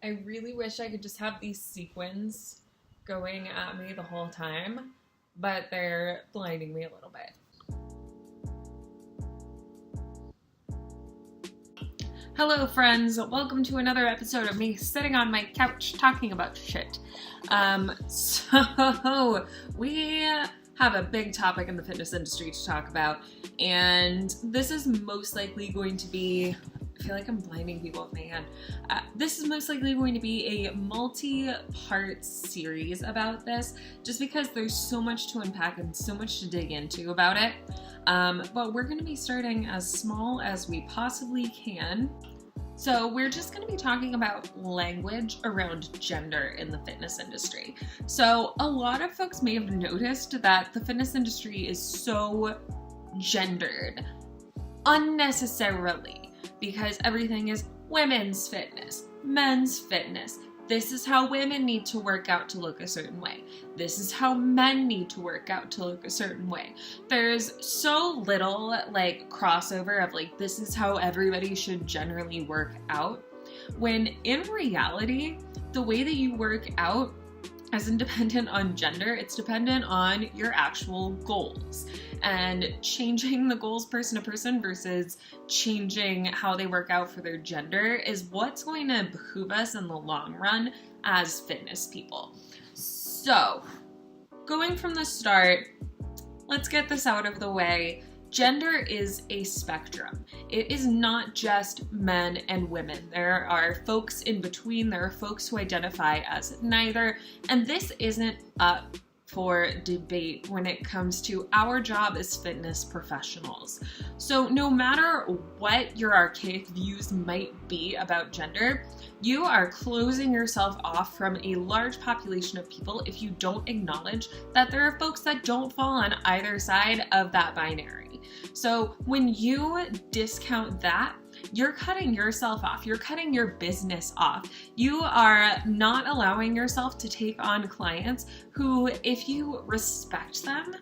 I really wish I could just have these sequins going at me the whole time, but they're blinding me a little bit. Hello friends, welcome to another episode of me sitting on my couch talking about shit. So we have a big topic in the fitness industry to talk about, and this is most likely going to be, I feel like I'm blinding people with my hand. This is most likely going to be a multi-part series about this, just because there's so much to unpack and so much to dig into about it. But we're going to be starting as small as we possibly can. So we're just going to be talking about language around gender in the fitness industry. So a lot of folks may have noticed that the fitness industry is so gendered unnecessarily, because everything is women's fitness, men's fitness. This is how women need to work out to look a certain way. This is how men need to work out to look a certain way. There's so little crossover of this is how everybody should generally work out, when in reality, the way that you work out isn't dependent on gender, it's dependent on your actual goals. And changing the goals person to person versus changing how they work out for their gender is what's going to behoove us in the long run as fitness people. So, going from the start, let's get this out of the way. Gender is a spectrum. It is not just men and women. There are folks in between. There are folks who identify as neither. And this isn't up for debate when it comes to our job as fitness professionals. So no matter what your archaic views might be about gender, you are closing yourself off from a large population of people if you don't acknowledge that there are folks that don't fall on either side of that binary. So when you discount that, you're cutting yourself off. You're cutting your business off. You are not allowing yourself to take on clients who, if you respect them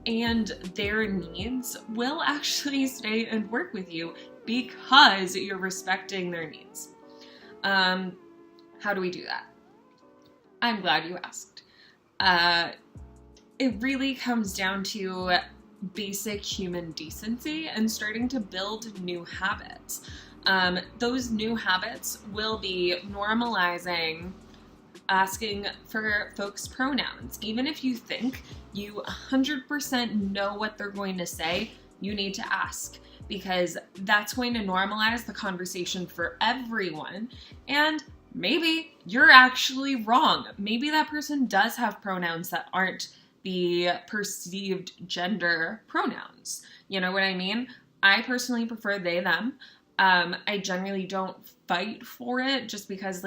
and their needs, will actually stay and work with you because you're respecting their needs. How do we do that? I'm glad you asked. It really comes down to basic human decency and starting to build new habits. Those new habits will be normalizing asking for folks' pronouns. Even if you think you 100% know what they're going to say, you need to ask, because that's going to normalize the conversation for everyone. And maybe you're actually wrong. Maybe that person does have pronouns that aren't the perceived gender pronouns. You know what I mean? I personally prefer they, them. I generally don't fight for it just because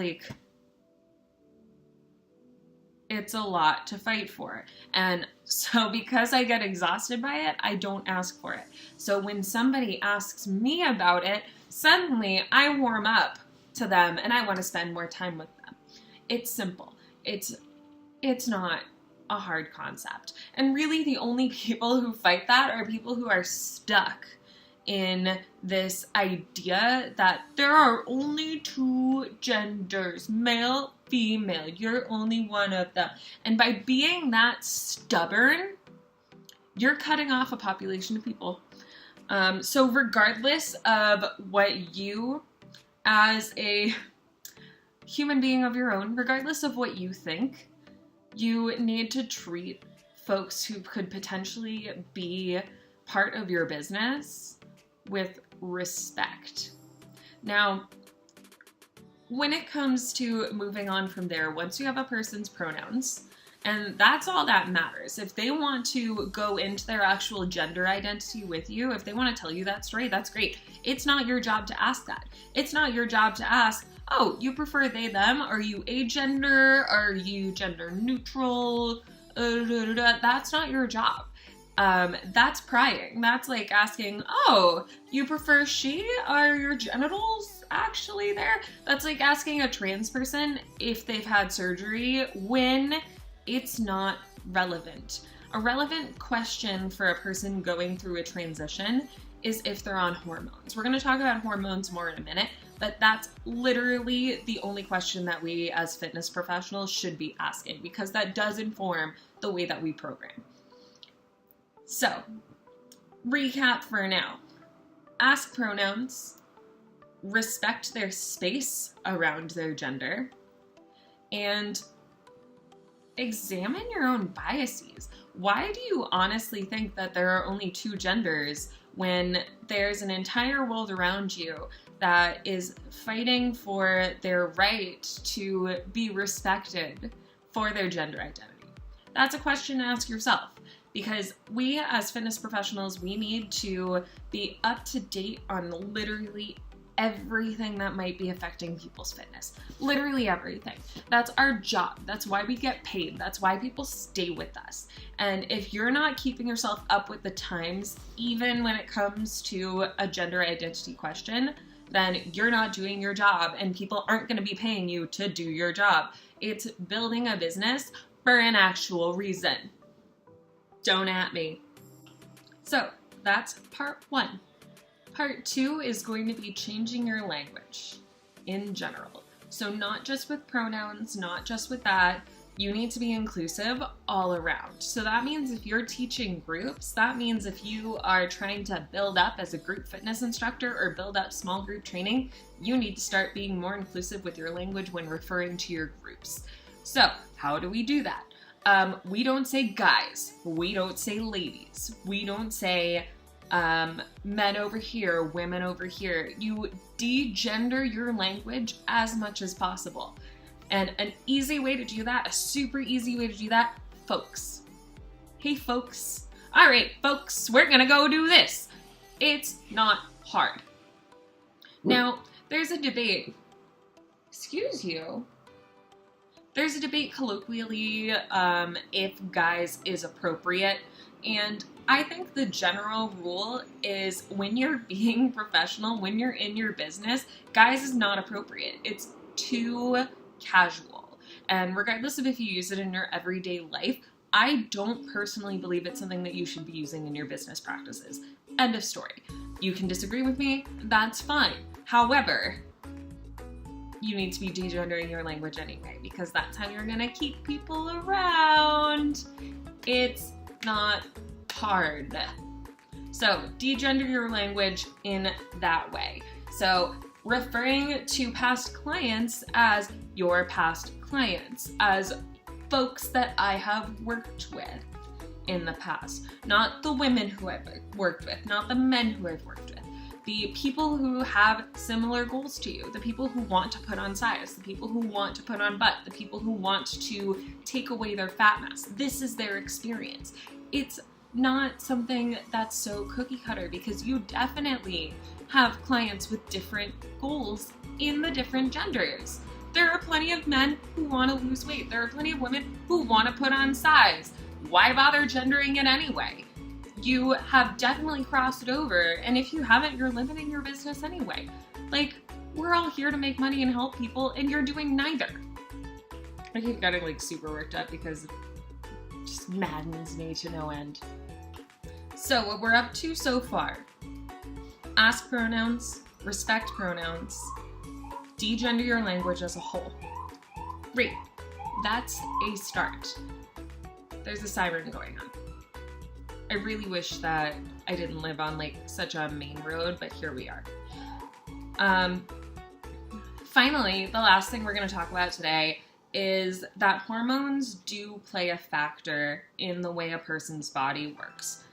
it's a lot to fight for. And so because I get exhausted by it, I don't ask for it. So when somebody asks me about it, suddenly I warm up to them and I want to spend more time with them. It's simple. It's not a hard concept. And really the only people who fight that are people who are stuck in this idea that there are only two genders, male, female, you're only one of them. And by being that stubborn, you're cutting off a population of people. So regardless of what you, as a human being of your own, regardless of what you think, you need to treat folks who could potentially be part of your business with respect. Now, when it comes to moving on from there, once you have a person's pronouns, and that's all that matters. If they want to go into their actual gender identity with you, if they want to tell you that story, that's great. It's not your job to ask that. It's not your job to ask, oh, you prefer they, them? Are you agender? Are you gender neutral? That's not your job. That's prying. That's like asking, oh, you prefer she? Are your genitals actually there? That's like asking a trans person if they've had surgery when it's not relevant. A relevant question for a person going through a transition is if they're on hormones. We're going to talk about hormones more in a minute, But that's literally the only question that we as fitness professionals should be asking, because that does inform the way that we program. So, recap for now. Ask pronouns, respect their space around their gender, and examine your own biases. Why do you honestly think that there are only two genders when there's an entire world around you that is fighting for their right to be respected for their gender identity? That's a question to ask yourself, because we as fitness professionals, we need to be up to date on literally everything that might be affecting people's fitness. Literally everything. That's our job. That's why we get paid. That's why people stay with us. And if you're not keeping yourself up with the times, even when it comes to a gender identity question, then you're not doing your job, and people aren't going to be paying you to do your job. It's building a business for an actual reason. Don't at me. So that's part 1. Part 2 is going to be changing your language in general. So not just with pronouns, not just with that, you need to be inclusive all around. So that means if you're teaching groups, that means if you are trying to build up as a group fitness instructor or build up small group training, you need to start being more inclusive with your language when referring to your groups. So how do we do that? We don't say guys, we don't say ladies, we don't say men over here, women over here. You de-gender your language as much as possible. And an easy way to do that, a super easy way to do that, folks. Hey folks. All right, folks, we're gonna go do this. It's not hard. Now, there's a debate. Excuse you. There's a debate colloquially if guys is appropriate, and I think the general rule is when you're being professional, when you're in your business, guys is not appropriate. It's too casual. And regardless of if you use it in your everyday life, I don't personally believe it's something that you should be using in your business practices. End of story. You can disagree with me, that's fine. However, you need to be de-gendering your language anyway, because that's how you're gonna keep people around. It's not hard. So de-gender your language in that way. So referring to past clients as your past clients, as folks that I have worked with in the past, not the women who I've worked with, not the men who I've worked with, the people who have similar goals to you, the people who want to put on size, the people who want to put on butt, the people who want to take away their fat mass. This is their experience. It's not something that's so cookie cutter, because you definitely have clients with different goals in the different genders. There are plenty of men who want to lose weight. There are plenty of women who want to put on size. Why bother gendering it anyway? You have definitely crossed it over, and if you haven't, you're limiting your business anyway. Like, we're all here to make money and help people, and you're doing neither. I keep getting like super worked up because it just maddens me to no end. So what we're up to so far: ask pronouns, respect pronouns, de-gender your language as a whole. Great, that's a start. There's a siren going on. I really wish that I didn't live on like such a main road, but here we are. Finally, the last thing we're going to talk about today is that hormones do play a factor in the way a person's body works.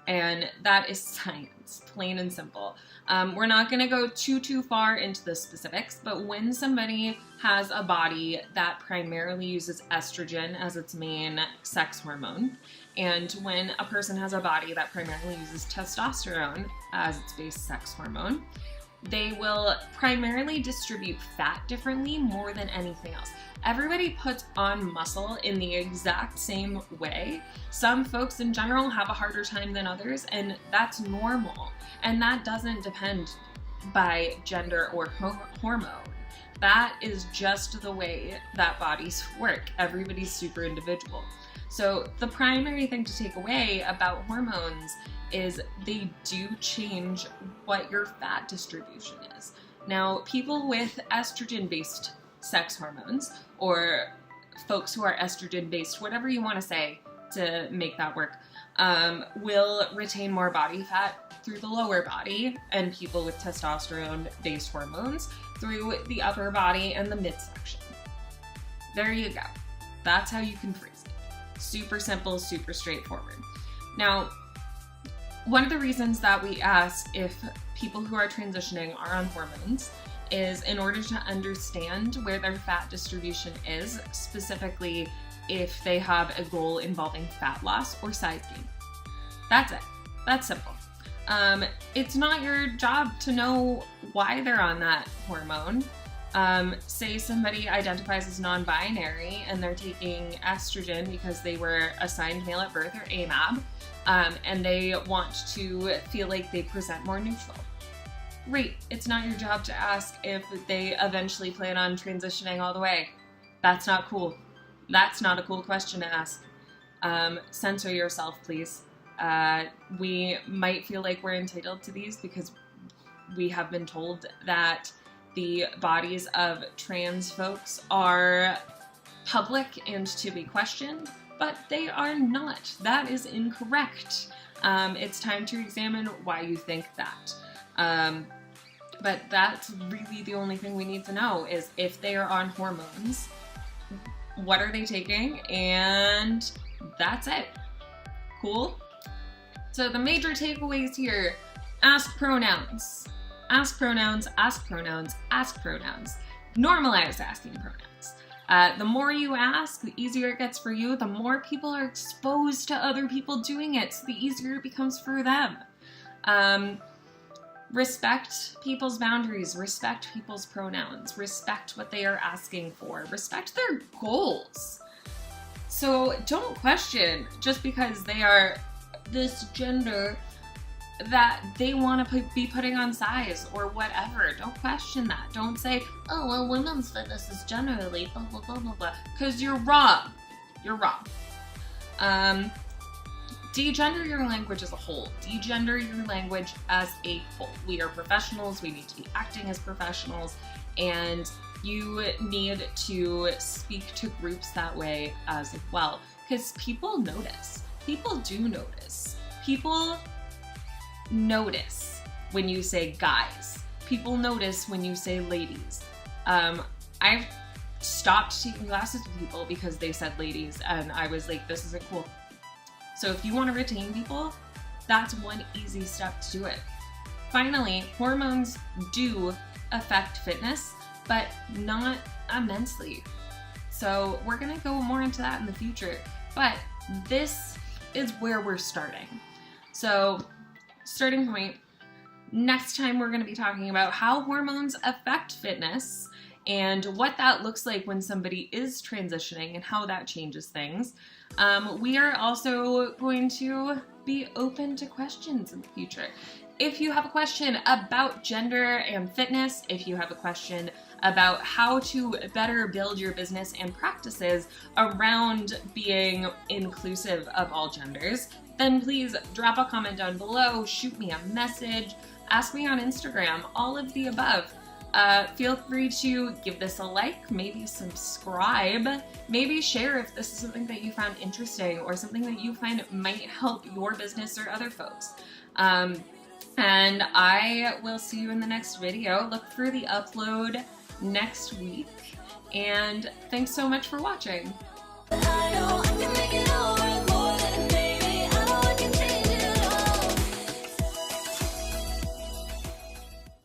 And that is science, plain and simple. We're not going to go too far into the specifics, but when somebody has a body that primarily uses estrogen as its main sex hormone, and when a person has a body that primarily uses testosterone as its base sex hormone, they will primarily distribute fat differently more than anything else. Everybody puts on muscle in the exact same way. Some folks in general have a harder time than others, and that's normal. And that doesn't depend by gender or hormone. That is just the way that bodies work. Everybody's super individual. So the primary thing to take away about hormones is they do change what your fat distribution is. Now, people with estrogen-based sex hormones, or folks who are estrogen-based, whatever you want to say to make that work, will retain more body fat through the lower body, and people with testosterone-based hormones through the upper body and the midsection. There you go. That's how you can phrase it. Super simple, super straightforward. Now, one of the reasons that we ask if people who are transitioning are on hormones is in order to understand where their fat distribution is, specifically if they have a goal involving fat loss or size gain. That's it. That's simple. It's not your job to know why they're on that hormone. Say somebody identifies as non-binary and they're taking estrogen because they were assigned male at birth, or AMAB, and they want to feel like they present more neutral. Great. It's not your job to ask if they eventually plan on transitioning all the way. That's not cool. That's not a cool question to ask. Censor yourself, please. We might feel like we're entitled to these because we have been told that the bodies of trans folks are public and to be questioned, but they are not. That is incorrect. It's time to examine why you think that. But that's really the only thing we need to know is if they are on hormones, what are they taking, and that's it. Cool? So the major takeaways here: ask pronouns. Ask pronouns, ask pronouns, ask pronouns. Normalize asking pronouns. The more you ask, the easier it gets for you. The more people are exposed to other people doing it, so the easier it becomes for them. Respect people's boundaries, respect people's pronouns, respect what they are asking for, respect their goals. So don't question just because they are this gender that they want to be putting on size or whatever. Don't question that. Don't say, oh, well, women's fitness is generally blah, blah, blah, blah, blah, because you're wrong. You're wrong. Degender your language as a whole. Degender your language as a whole. We are professionals. We need to be acting as professionals. And you need to speak to groups that way as well. Because people notice. People do notice. People notice when you say guys. People notice when you say ladies. I've stopped taking classes with people because they said ladies, and I was like, this isn't cool. So if you want to retain people, that's one easy step to do it. Finally, hormones do affect fitness, but not immensely. So we're going to go more into that in the future, but this is where we're starting. So starting point, next time we're going to be talking about how hormones affect fitness and what that looks like when somebody is transitioning and how that changes things. We are also going to be open to questions in the future. If you have a question about gender and fitness, if you have a question about how to better build your business and practices around being inclusive of all genders, then please drop a comment down below, shoot me a message, ask me on Instagram, all of the above. Feel free to give this a like, maybe subscribe, maybe share if this is something that you found interesting or something that you find might help your business or other folks. And I will see you in the next video. Look for the upload next week, and thanks so much for watching. I know I can make it all.